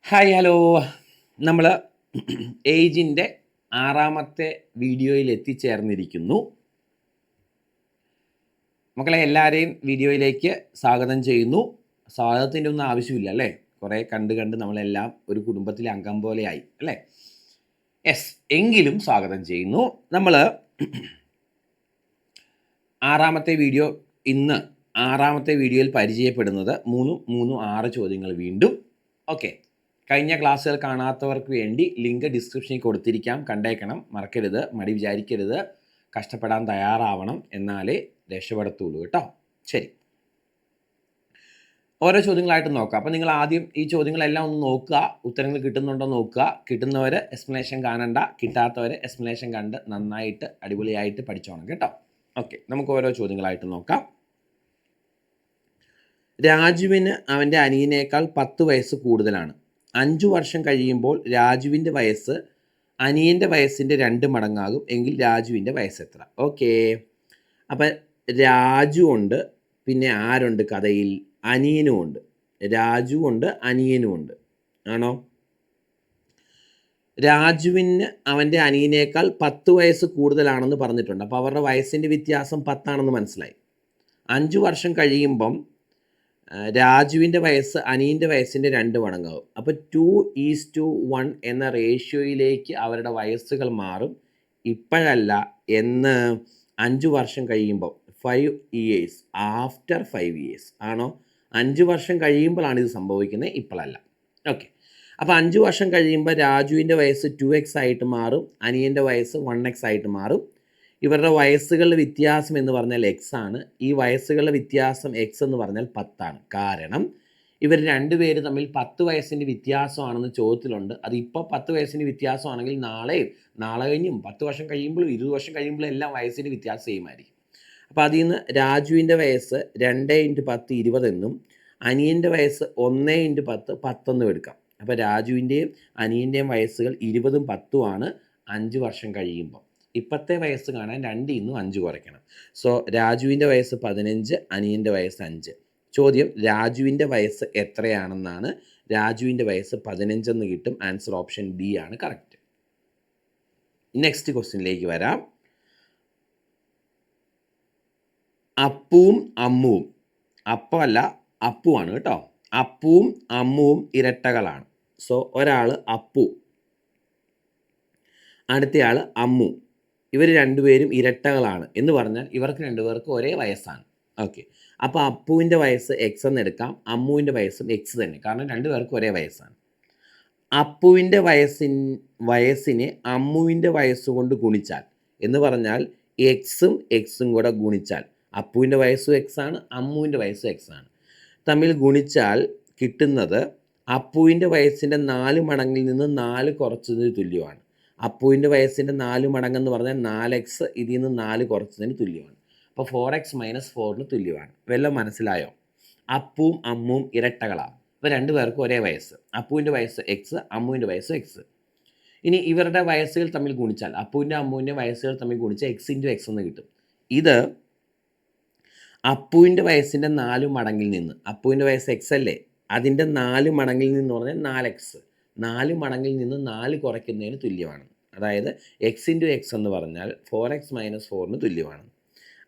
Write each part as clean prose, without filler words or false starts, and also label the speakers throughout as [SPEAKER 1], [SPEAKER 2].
[SPEAKER 1] Hi hello. നമ്മൾ ഏജിൻ്റെ ആറാമത്തെ വീഡിയോയിൽ എത്തിച്ചേർന്നിരിക്കുന്നു. മക്കളെ എല്ലാവരെയും വീഡിയോയിലേക്ക് സ്വാഗതം ചെയ്യുന്നു. സ്വാഗതത്തിൻ്റെ ഒന്നും ആവശ്യമില്ല അല്ലേ, കുറേ കണ്ട് നമ്മളെല്ലാം ഒരു കുടുംബത്തിലെ അംഗം പോലെയായി അല്ലേ. യെസ്, എങ്കിലും സ്വാഗതം ചെയ്യുന്നു. നമ്മൾ ആറാമത്തെ വീഡിയോ ഇന്ന് ആറാമത്തെ വീഡിയോയിൽ പരിചയപ്പെടുന്നത് 6 ചോദ്യങ്ങൾ വീണ്ടും. ഓക്കെ, കഴിഞ്ഞ ക്ലാസ്സുകൾ കാണാത്തവർക്ക് വേണ്ടി ലിങ്ക് ഡിസ്ക്രിപ്ഷനിൽ കൊടുത്തിരിക്കാം, കണ്ടേക്കണം, മറക്കരുത്, മടി വിചാരിക്കരുത്, കഷ്ടപ്പെടാൻ തയ്യാറാവണം, എന്നാലേ രക്ഷപ്പെടുത്തുള്ളൂ കേട്ടോ. ശരി, ഓരോ ചോദ്യങ്ങളായിട്ട് നോക്കാം. അപ്പോൾ നിങ്ങൾ ആദ്യം ഈ ചോദ്യങ്ങളെല്ലാം ഒന്ന് നോക്കുക, ഉത്തരങ്ങൾ കിട്ടുന്നുണ്ടോ നോക്കുക. കിട്ടുന്നവർ എക്സ്പ്ലനേഷൻ കാണണ്ട, കിട്ടാത്തവർ എക്സ്പ്ലനേഷൻ കണ്ട് നന്നായിട്ട് അടിപൊളിയായിട്ട് പഠിച്ചോണം കേട്ടോ. ഓക്കെ, നമുക്ക് ഓരോ ചോദ്യങ്ങളായിട്ട് നോക്കാം. രാജുവിന് അവൻ്റെ അനിയനേക്കാൾ 10 വയസ്സ് കൂടുതലാണ്. 5 വർഷം കഴിയുമ്പോൾ രാജുവിൻ്റെ വയസ്സ് അനിയൻ്റെ വയസ്സിൻ്റെ 2 മടങ്ങാകും എങ്കിൽ രാജുവിൻ്റെ വയസ്സ് എത്ര? ഓക്കെ, അപ്പം രാജു ഉണ്ട്, പിന്നെ ആരുണ്ട് കഥയിൽ? അനിയനും ഉണ്ട്. രാജു ഉണ്ട്, അനിയനും ഉണ്ട്, ആണോ? രാജുവിന് അവൻ്റെ അനിയനേക്കാൾ 10 വയസ്സ് കൂടുതലാണെന്ന് പറഞ്ഞിട്ടുണ്ട്. അപ്പോൾ അവരുടെ വയസ്സിൻ്റെ വ്യത്യാസം 10 ആണെന്ന് മനസ്സിലായി. 5 വർഷം കഴിയുമ്പം രാജുവിൻ്റെ വയസ്സ് അനിയൻ്റെ വയസ്സിൻ്റെ 2 മടങ്ങാവും. അപ്പോൾ 2:1 എന്ന റേഷ്യോയിലേക്ക് അവരുടെ വയസ്സുകൾ മാറും. ഇപ്പോഴല്ല, എന്ന് 5 വർഷം കഴിയുമ്പോൾ, 5 years, ആഫ്റ്റർ 5 years ആണോ? 5 വർഷം കഴിയുമ്പോഴാണ് ഇത് സംഭവിക്കുന്നത്, ഇപ്പോഴല്ല. ഓക്കെ, അപ്പോൾ 5 വർഷം കഴിയുമ്പോൾ രാജുവിൻ്റെ വയസ്സ് 2x ആയിട്ട് മാറും, അനിയൻ്റെ വയസ്സ് 1x ആയിട്ട് മാറും. ഇവരുടെ വയസ്സുകളുടെ വ്യത്യാസം എന്ന് പറഞ്ഞാൽ എക്സ് ആണ്. ഈ വയസ്സുകളുടെ വ്യത്യാസം എക്സ് എന്ന് പറഞ്ഞാൽ 10 ആണ്. കാരണം ഇവർ രണ്ടുപേര് തമ്മിൽ 10 വയസ്സിൻ്റെ വ്യത്യാസമാണെന്ന് ചോദ്യത്തിലുണ്ട്. അത് ഇപ്പോൾ 10 വയസ്സിൻ്റെ വ്യത്യാസമാണെങ്കിൽ നാളെ കഴിഞ്ഞും 10 വർഷം കഴിയുമ്പോഴും 20 വർഷം കഴിയുമ്പോഴും എല്ലാം വയസ്സിൻ്റെ വ്യത്യാസം ചെയ്യുമായിരിക്കും. അപ്പോൾ അതിൽ നിന്ന് രാജുവിൻ്റെ വയസ്സ് 2 × 10 20 എന്നും അനിയൻ്റെ വയസ്സ് 1 × 10 10 എന്നും എടുക്കാം. അപ്പോൾ രാജുവിൻ്റെയും അനിയൻ്റെയും വയസ്സുകൾ 20ഉം 10ഉം ആണ് 5 വർഷം കഴിയുമ്പോൾ. ഇപ്പോഴത്തെ വയസ്സ് കാണാൻ 2 × 5 കുറയ്ക്കണം. സോ രാജുവിൻ്റെ വയസ്സ് 15, അനിയൻ്റെ വയസ്സ് 5. ചോദ്യം രാജുവിൻ്റെ വയസ്സ് എത്രയാണെന്നാണ്. രാജുവിൻ്റെ വയസ്സ് 15 എന്ന് കിട്ടും. ആൻസർ ഓപ്ഷൻ ബി ആണ് കറക്റ്റ്. നെക്സ്റ്റ് ക്വസ്റ്റ്യനിലേക്ക് വരാം. അപ്പുവും അമ്മുവും, അപ്പല്ല അപ്പുവാണ് കേട്ടോ, അപ്പുവും അമ്മുവും ഇരട്ടകളാണ്. സോ ഒരാൾ അപ്പു, അടുത്തയാൾ അമ്മു. ഇവർ രണ്ടുപേരും ഇരട്ടകളാണ് എന്ന് പറഞ്ഞാൽ ഇവർക്ക് രണ്ടുപേർക്കും ഒരേ വയസ്സാണ്. ഓക്കെ, അപ്പോൾ അപ്പുവിൻ്റെ വയസ്സ് എക്സ് എന്ന് എടുക്കാം, അമ്മുവിൻ്റെ വയസ്സും എക്സ് തന്നെ, കാരണം രണ്ടുപേർക്കും ഒരേ വയസ്സാണ്. അപ്പുവിൻ്റെ വയസ്സിനെ അമ്മുവിൻ്റെ വയസ്സുകൊണ്ട് ഗുണിച്ചാൽ, എന്ന് പറഞ്ഞാൽ എക്സും കൂടെ ഗുണിച്ചാൽ, അപ്പുവിൻ്റെ വയസ്സും എക്സ് ആണ്, അമ്മുവിൻ്റെ വയസ്സും എക്സ് ആണ്, തമ്മിൽ ഗുണിച്ചാൽ കിട്ടുന്നത് അപ്പുവിൻ്റെ വയസ്സിൻ്റെ 4 മടങ്ങിൽ നിന്ന് 4 കുറച്ചതിന് തുല്യമാണ്. അപ്പുവിൻ്റെ വയസ്സിൻ്റെ 4 മടങ്ങെന്ന് പറഞ്ഞാൽ 4x, ഇതിൽ നിന്ന് 4 കുറച്ചതിന് തുല്യമാണ്. അപ്പോൾ 4x - 4 തുല്യമാണ്. വല്ലതും മനസ്സിലായോ? അപ്പുവും അമ്മുവും ഇരട്ടകളാണ്. അപ്പോൾ രണ്ടുപേർക്കും ഒരേ വയസ്സ്. അപ്പുവിൻ്റെ വയസ്സ് എക്സ്, അമ്മുവിൻ്റെ വയസ്സ് എക്സ്. ഇനി ഇവരുടെ വയസ്സുകൾ തമ്മിൽ ഗുണിച്ചാൽ, അപ്പുവിൻ്റെ അമ്മുവിൻ്റെ വയസ്സുകൾ തമ്മിൽ ഗുണിച്ചാൽ x × x എന്ന് കിട്ടും. ഇത് അപ്പുവിൻ്റെ വയസ്സിൻ്റെ 4 മടങ്ങിൽ നിന്ന്, അപ്പുവിൻ്റെ വയസ്സ് എക്സ് അല്ലേ, അതിൻ്റെ 4 മടങ്ങിൽ നിന്ന് പറഞ്ഞാൽ 4x, 4 മടങ്ങിൽ നിന്ന് 4 കുറയ്ക്കുന്നതിന് തുല്യമാണ്. അതായത് x × x എന്ന് പറഞ്ഞാൽ 4x - 4 തുല്യമാണ്.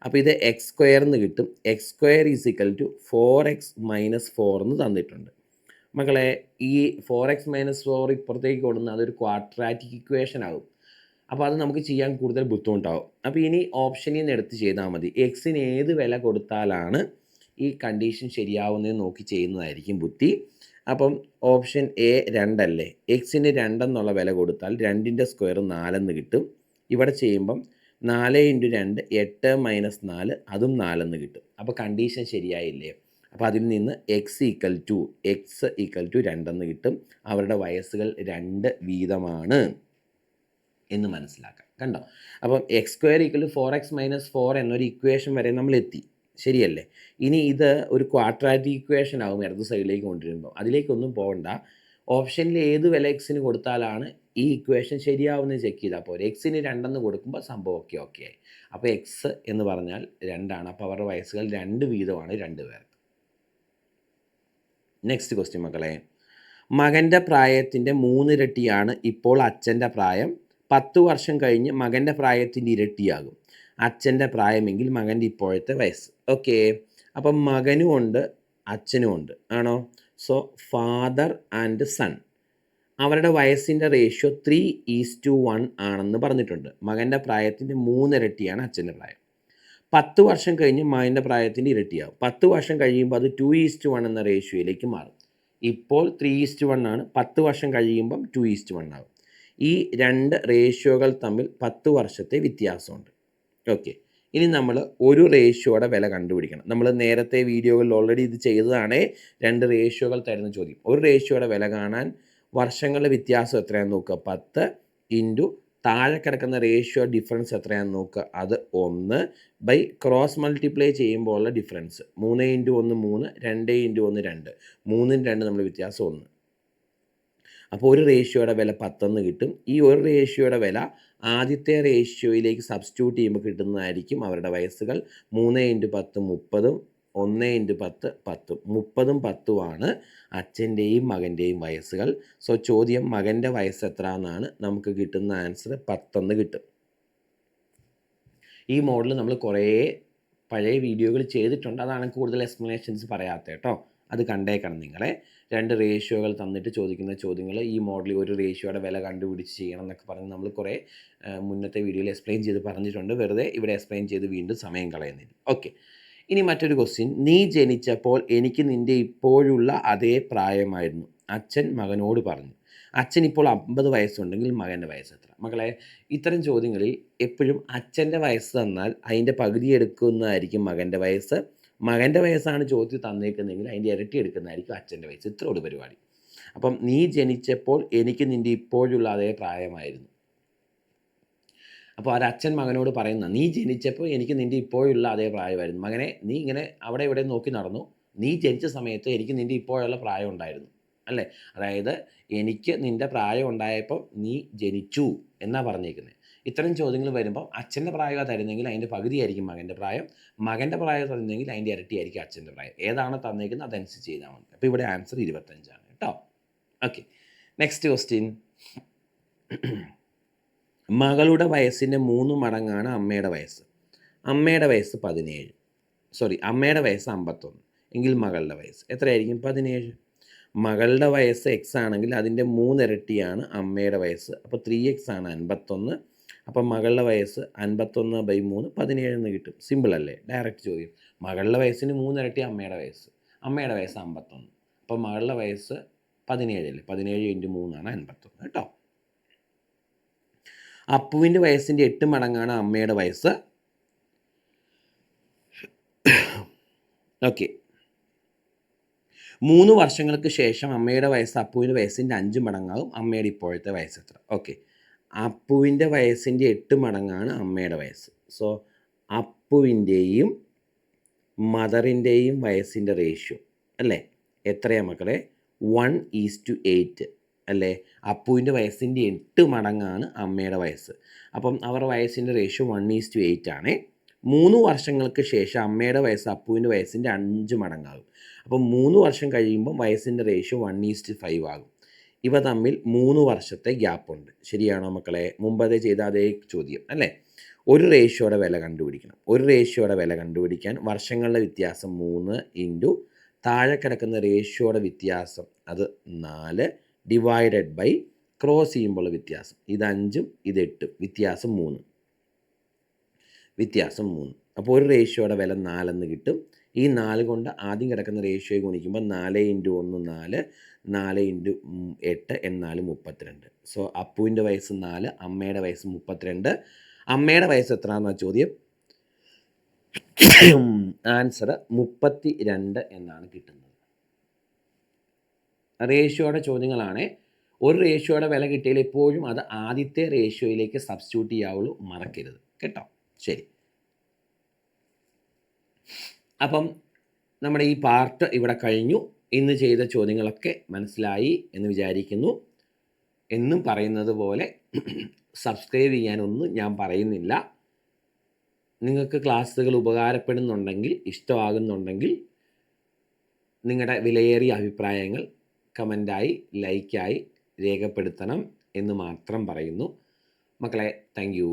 [SPEAKER 1] അപ്പോൾ ഇത് x² എന്ന് കിട്ടും. x² = 4x - 4 എന്ന് തന്നിട്ടുണ്ട്. മക്കളെ, ഈ 4x - 4 ഇപ്പുറത്തേക്ക് കൊടുക്കുന്ന അതൊരു ക്വാഡ്രാറ്റിക് ഇക്വേഷൻ ആകും. അപ്പോൾ അത് നമുക്ക് ചെയ്യാൻ കൂടുതൽ ബുദ്ധിമുട്ടാവും. അപ്പോൾ ഇനി ഓപ്ഷനിൽ നിന്ന് എടുത്ത് ചെയ്താൽ മതി. എക്സിന് ഏത് വില കൊടുത്താലാണ് ഈ കണ്ടീഷൻ ശരിയാവുന്നതെന്ന് നോക്കി ചെയ്യുന്നതായിരിക്കും ബുദ്ധി. അപ്പം ഓപ്ഷൻ എ 2 അല്ലേ, എക്സിന് 2 എന്നുള്ള വില കൊടുത്താൽ 2ൻ്റെ സ്ക്വയർ 4 എന്ന് കിട്ടും. ഇവിടെ ചെയ്യുമ്പം 4 × 2 8 - 4, അതും 4 എന്ന് കിട്ടും. അപ്പോൾ കണ്ടീഷൻ ശരിയായില്ലേ? അപ്പോൾ അതിൽ നിന്ന് x = 2 എന്ന് കിട്ടും. അവരുടെ വയസ്സുകൾ 2 വീതമാണ് എന്ന് മനസ്സിലാക്കാം. കണ്ടോ? അപ്പം x² = 4x - 4 എന്നൊരു ഇക്വേഷൻ വരെ നമ്മൾ എത്തി, ശരിയല്ലേ? ഇനി ഇത് ഒരു ക്വാഡ്രാറ്റിക് ഇക്വേഷൻ ആകും ഇടത് സൈഡിലേക്ക് കൊണ്ടുവരുമ്പോൾ. അതിലേക്കൊന്നും പോകണ്ട. ഓപ്ഷനിൽ ഏത് വില എക്സിന് കൊടുത്താലാണ് ഈ ഇക്വേഷൻ ശരിയാവുന്നത് ചെക്ക് ചെയ്താൽ പോരെ. എക്സിന് 2 എന്ന് കൊടുക്കുമ്പോൾ സംഭവം ഓക്കെ ആയി. അപ്പോൾ എക്സ് എന്ന് പറഞ്ഞാൽ 2 ആണ്. അപ്പോൾ അവരുടെ വയസ്സുകൾ 2 വീതമാണ് 2 പേർക്ക്. നെക്സ്റ്റ് ക്വസ്റ്റ്യൻ മക്കളെ, മകൻ്റെ പ്രായത്തിൻ്റെ 3 ഇരട്ടിയാണ് ഇപ്പോൾ അച്ഛൻ്റെ പ്രായം. 10 വർഷം കഴിഞ്ഞ് മകൻ്റെ പ്രായത്തിൻ്റെ ഇരട്ടിയാകും അച്ഛൻ്റെ പ്രായമെങ്കിൽ മകൻ്റെ ഇപ്പോഴത്തെ വയസ്സ്. ഓക്കെ, അപ്പം മകനും ഉണ്ട് അച്ഛനും ഉണ്ട് ആണോ? സോ ഫാദർ ആൻഡ് സൺ അവരുടെ വയസ്സിൻ്റെ റേഷ്യോ 3:1 ആണെന്ന് പറഞ്ഞിട്ടുണ്ട്. മകൻ്റെ പ്രായത്തിൻ്റെ 3 ഇരട്ടിയാണ് അച്ഛൻ്റെ പ്രായം. 10 വർഷം കഴിഞ്ഞ് മകൻ്റെ പ്രായത്തിൻ്റെ ഇരട്ടിയാകും. 10 വർഷം കഴിയുമ്പോൾ അത് 2:1 എന്ന റേഷ്യോയിലേക്ക് മാറും. ഇപ്പോൾ 3:1 ആണ്. 10 വർഷം കഴിയുമ്പം 2:1 ആകും. ഈ രണ്ട് റേഷ്യോകൾ തമ്മിൽ 10 വർഷത്തെ വ്യത്യാസമുണ്ട്. ഓക്കെ, ഇനി നമ്മൾ ഒരു റേഷ്യോയുടെ വില കണ്ടുപിടിക്കണം. നമ്മൾ നേരത്തെ വീഡിയോകളിൽ ഓൾറെഡി ഇത് ചെയ്തതാണ്. 2 റേഷ്യോകൾ തരുന്ന ചോദ്യം. ഒരു റേഷ്യോയുടെ വില കാണാൻ വർഷങ്ങളുടെ വ്യത്യാസം എത്രയാണെന്ന് നോക്കുക. 10 ഇൻറ്റു താഴെ കിടക്കുന്ന റേഷ്യോ ഡിഫറൻസ് എത്രയാണെന്ന് നോക്കുക. അത് 1 ബൈ ക്രോസ് മൾട്ടിപ്ലൈ ചെയ്യുമ്പോൾ ഉള്ള ഡിഫറൻസ് 3 ഇൻറ്റു 1 3, 2 ഇൻറ്റു 1 2, 3ന് 2 നമ്മൾ വ്യത്യാസം 1. അപ്പോൾ ഒരു റേഷ്യോയുടെ വില 10 കിട്ടും. ഈ ഒരു റേഷ്യോയുടെ വില ആദ്യത്തെ റേഷ്യോയിലേക്ക് സബ്സ്റ്റിറ്റ്യൂട്ട് ചെയ്യുമ്പോൾ കിട്ടുന്നതായിരിക്കും അവരുടെ വയസ്സുകൾ. 3 ഇൻറ്റു 10 30, 1 ഇൻറ്റു 10 10. 30ഉം 10ഉമാണ് അച്ഛൻ്റെയും മകൻ്റെയും വയസ്സുകൾ. സോ ചോദ്യം മകൻ്റെ വയസ്സ് എത്ര എന്നാണ്. നമുക്ക് കിട്ടുന്ന ആൻസർ 10 കിട്ടും. ഈ മോഡൽ നമ്മൾ കുറേ പഴയ വീഡിയോകൾ ചെയ്തിട്ടുണ്ട്. അതാണ് കൂടുതൽ എക്സ്പ്ലനേഷൻസ് പറയാത്തത് കേട്ടോ. അത് കണ്ടേക്കണം നിങ്ങളെ. 2 റേഷ്യോകൾ തന്നിട്ട് ചോദിക്കുന്ന ചോദ്യങ്ങൾ ഈ മോഡലിൽ ഒരു റേഷ്യോയുടെ വില കണ്ടുപിടിച്ച് ചെയ്യണം എന്നൊക്കെ പറഞ്ഞ് നമ്മൾ കുറേ മുന്നത്തെ വീഡിയോയിൽ എക്സ്പ്ലെയിൻ ചെയ്ത് പറഞ്ഞിട്ടുണ്ട്. വെറുതെ ഇവിടെ എക്സ്പ്ലെയിൻ ചെയ്ത് വീണ്ടും സമയം കളയുന്നില്ല. ഓക്കെ, ഇനി മറ്റൊരു ക്വസ്റ്റ്യൻ. നീ ജനിച്ചപ്പോൾ എനിക്ക് നിൻ്റെ ഇപ്പോഴുള്ള അതേ പ്രായമായിരുന്നു, അച്ഛൻ മകനോട് പറഞ്ഞു. അച്ഛൻ ഇപ്പോൾ 50 വയസ്സുണ്ടെങ്കിൽ മകൻ്റെ വയസ്സ് എത്ര? മക്കളെ, ഇത്തരം ചോദ്യങ്ങളിൽ എപ്പോഴും അച്ഛൻ്റെ വയസ്സ് തന്നാൽ അതിൻ്റെ പകുതി എടുക്കുന്നതായിരിക്കും മകൻ്റെ വയസ്സ്. മകൻ്റെ വയസ്സാണ് ചോദ്യം തന്നേക്കുന്നതെങ്കിൽ അതിൻ്റെ ഇരട്ടി എടുക്കുന്നതായിരിക്കും അച്ഛൻ്റെ വയസ്സ്. ഇത്രയോട് പരിപാടി. അപ്പം നീ ജനിച്ചപ്പോൾ എനിക്ക് നിൻ്റെ ഇപ്പോഴുള്ള അതേ പ്രായമായിരുന്നു. അപ്പോൾ ഒരച്ഛൻ മകനോട് പറയുന്ന, നീ ജനിച്ചപ്പോൾ എനിക്ക് നിൻ്റെ ഇപ്പോഴുള്ള അതേ പ്രായമായിരുന്നു. മകനെ, നീ ഇങ്ങനെ അവിടെ ഇവിടെ നോക്കി നടന്നു. നീ ജനിച്ച സമയത്ത് എനിക്ക് നിൻ്റെ ഇപ്പോഴുള്ള പ്രായം ഉണ്ടായിരുന്നു അല്ലേ? അതായത് എനിക്ക് നിൻ്റെ പ്രായം ഉണ്ടായപ്പോൾ നീ ജനിച്ചു എന്നാണ് പറഞ്ഞേക്കുന്നത്. ഇത്തരം ചോദ്യങ്ങൾ വരുമ്പോൾ അച്ഛൻ്റെ പ്രായം തരുന്നെങ്കിൽ അതിൻ്റെ പകുതിയായിരിക്കും മകൻ്റെ പ്രായം. മകൻ്റെ പ്രായം തരുന്നെങ്കിൽ അതിൻ്റെ ഇരട്ടിയായിരിക്കും അച്ഛൻ്റെ പ്രായം. ഏതാണ് തന്നേക്കുന്നത് അതനുസരിച്ച് ചെയ്താൽ മതി. അപ്പോൾ ഇവിടെ ആൻസർ 25 ആണ് കേട്ടോ. Okay, next question. മകളുടെ വയസ്സിൻ്റെ 3 മടങ്ങാണ് അമ്മയുടെ വയസ്സ്. അമ്മയുടെ വയസ്സ് 17. അമ്മയുടെ വയസ്സ് 51 എങ്കിൽ മകളുടെ വയസ്സ് എത്രയായിരിക്കും? 17. മകളുടെ വയസ്സ് എക്സ് ആണെങ്കിൽ അതിൻ്റെ 3 ഇരട്ടിയാണ് അമ്മയുടെ വയസ്സ്. അപ്പോൾ 3x ആണ് 51. അപ്പം മകളുടെ വയസ്സ് 51/3 17 എന്ന് കിട്ടും. സിമ്പിൾ അല്ലേ? ഡയറക്റ്റ് ചോദ്യം. മകളുടെ വയസ്സിന് 3 ഇരട്ടി അമ്മയുടെ വയസ്സ്. അമ്മയുടെ വയസ്സ് 51. അപ്പം മകളുടെ വയസ്സ് 17 അല്ലേ? 17 × 3 ആണ് 51 കേട്ടോ. അപ്പുവിൻ്റെ വയസ്സിൻ്റെ 8 മടങ്ങാണ് അമ്മയുടെ വയസ്സ്. ഓക്കെ, 3 വർഷങ്ങൾക്ക് ശേഷം അമ്മയുടെ വയസ്സ് അപ്പുവിൻ്റെ വയസ്സിൻ്റെ 5 മടങ്ങാകും. അമ്മയുടെ ഇപ്പോഴത്തെ വയസ്സ് എത്ര? ഓക്കെ, അപ്പുവിൻ്റെ വയസ്സിൻ്റെ 8 മടങ്ങാണ് അമ്മയുടെ വയസ്സ്. സോ അപ്പുവിൻ്റെയും മദറിൻ്റെയും വയസ്സിൻ്റെ റേഷ്യോ അല്ലേ എത്രയാണ് മക്കളെ? 1:8 അല്ലേ? അപ്പുവിൻ്റെ വയസ്സിൻ്റെ 8 മടങ്ങാണ് അമ്മയുടെ വയസ്സ്. അപ്പം അവരുടെ വയസ്സിൻ്റെ റേഷ്യോ 1:8 ആണ്. 3 വർഷങ്ങൾക്ക് ശേഷം അമ്മയുടെ വയസ്സ് അപ്പുവിൻ്റെ വയസ്സിൻ്റെ 5 മടങ്ങാകും. അപ്പം 3 വർഷം കഴിയുമ്പം വയസ്സിൻ്റെ റേഷ്യോ 1:5 ആകും. ഇവ തമ്മിൽ 3 വർഷത്തെ ഗ്യാപ്പുണ്ട്. ശരിയാണോ മക്കളെ? മുമ്പതേ ചെയ്ത അതേ ചോദ്യം അല്ലേ? ഒരു റേഷ്യോയുടെ വില കണ്ടുപിടിക്കണം. ഒരു റേഷ്യോയുടെ വില കണ്ടുപിടിക്കാൻ വർഷങ്ങളുടെ വ്യത്യാസം 3 ഇൻറ്റു താഴെ കിടക്കുന്ന റേഷ്യോയുടെ വ്യത്യാസം അത് 4 ഡിവൈഡഡ് ബൈ ക്രോസ് ചെയ്യുമ്പോൾ വ്യത്യാസം ഇത് 5ഉം ഇത് 8ഉം വ്യത്യാസം 3. അപ്പോൾ ഒരു റേഷ്യോയുടെ വില 4 എന്ന് കിട്ടും. ഈ 4 കൊണ്ട് ആദ്യം കിടക്കുന്ന റേഷ്യോയെ ഗുണിക്കുമ്പോൾ 4 × 1 4, 4 × 8 എന്നാലും 32. സോ അപ്പുവിൻ്റെ വയസ്സ് 4, അമ്മയുടെ വയസ്സ് 32. അമ്മയുടെ വയസ്സ് എത്രയാണെന്നാണ് ചോദ്യം. ആൻസർ 32 എന്നാണ് കിട്ടുന്നത്. റേഷ്യോയുടെ ചോദ്യങ്ങളാണ്. ഒരു റേഷ്യോയുടെ വില കിട്ടിയാൽ എപ്പോഴും അത് ആദ്യത്തെ റേഷ്യോയിലേക്ക് സബ്സ്റ്റിറ്റ്യൂട്ട് ചെയ്യാവുള്ളൂ, മറക്കരുത് കേട്ടോ. ശരി, അപ്പം നമ്മുടെ ഈ പാർട്ട് ഇവിടെ കഴിഞ്ഞു. ഇന്ന് ചെയ്ത ചോദ്യങ്ങളൊക്കെ മനസ്സിലായി എന്ന് വിചാരിക്കുന്നു. എന്നും പറയുന്നത് പോലെ സബ്സ്ക്രൈബ് ചെയ്യാനൊന്നും ഞാൻ പറയുന്നില്ല. നിങ്ങൾക്ക് ക്ലാസ്സുകൾ ഉപകാരപ്പെടുന്നുണ്ടെങ്കിൽ, ഇഷ്ടമാകുന്നുണ്ടെങ്കിൽ നിങ്ങളുടെ വിലയേറിയ അഭിപ്രായങ്ങൾ കമൻ്റായി ലൈക്കായി രേഖപ്പെടുത്തണം എന്ന് മാത്രം പറയുന്നു. മക്കളെ, താങ്ക് യു.